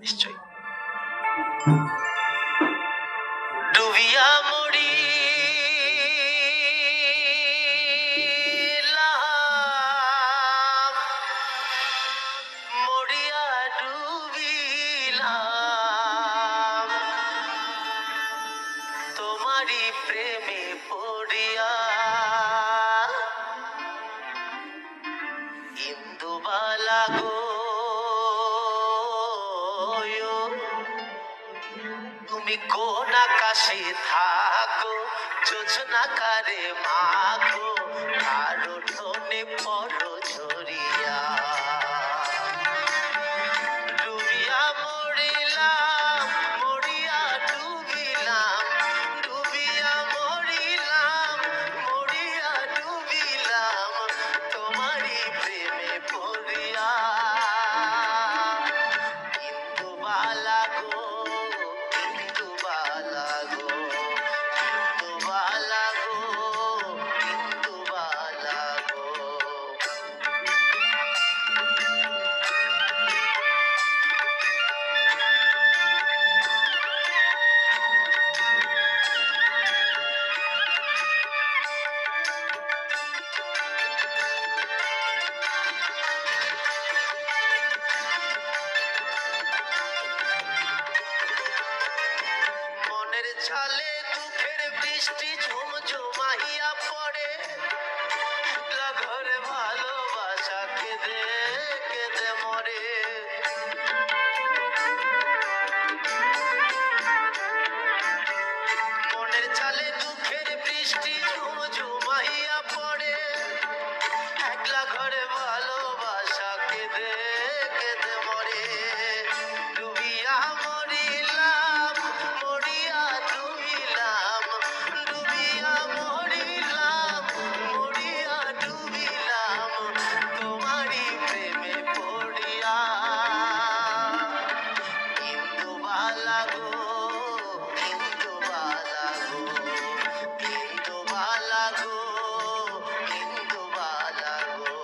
নিশ্চয়ই। ডুবিয়া মরি মরিয়া ডুবিলাম তোমারি প্রেমে পড়িয়া ইন্দুবালা গো তুমি কোন আকাশে থাকো যোজনা কারে মাখো কারো ঠোনে পড়ো ঝরিয়া ডুবিয়া মরিলাম মরিয়া ডুবিলাম ডুবিয়া মরিলাম মরিয়া ডুবিলাম তোমারি প্রেমে পড়িয়া ইন্দুবালা গো ইন্দুবালা গো ইন্দুবালা গো ইন্দুবালা গো। মনের ছালে দুঃখের বৃষ্টি ঝুমঝুমাইয়া পড়ে ঘরে ভালোবাসা কেঁদে কেঁদে মরে মনের ছালে দুঃখের বৃষ্টি ঝুমঝুমাইয়া পড়ে একলা ঘরে ভালোবাসা কেঁদে কেঁদে মরে ডুবিয়া মরিলাম মরিয়া ডুবিলাম ডুবিয়া মরিলাম মরিয়া ডুবিলাম তোমারি প্রেমে পড়িয়া ইন্দুবালা গো ইন্দুবালা গো ইন্দুবালা গো ইন্দুবালা গো।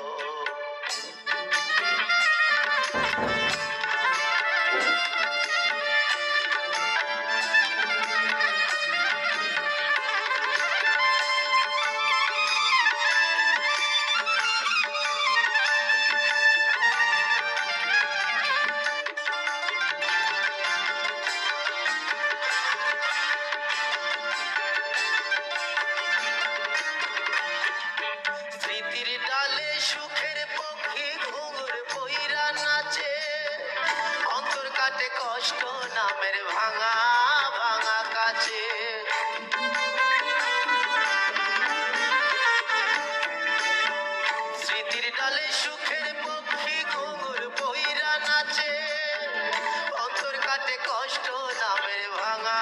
স্মৃতির ডালে সুখের পক্ষী ঘুঙুর বইরা নাচে অন্তর কাটে কষ্ট নামের ভাঙা ভাঙা কাছে স্মৃতির ডালে সুখের পক্ষী ঘুঙুর বইরা নাচে অন্তর কাটে কষ্ট নামের ভাঙা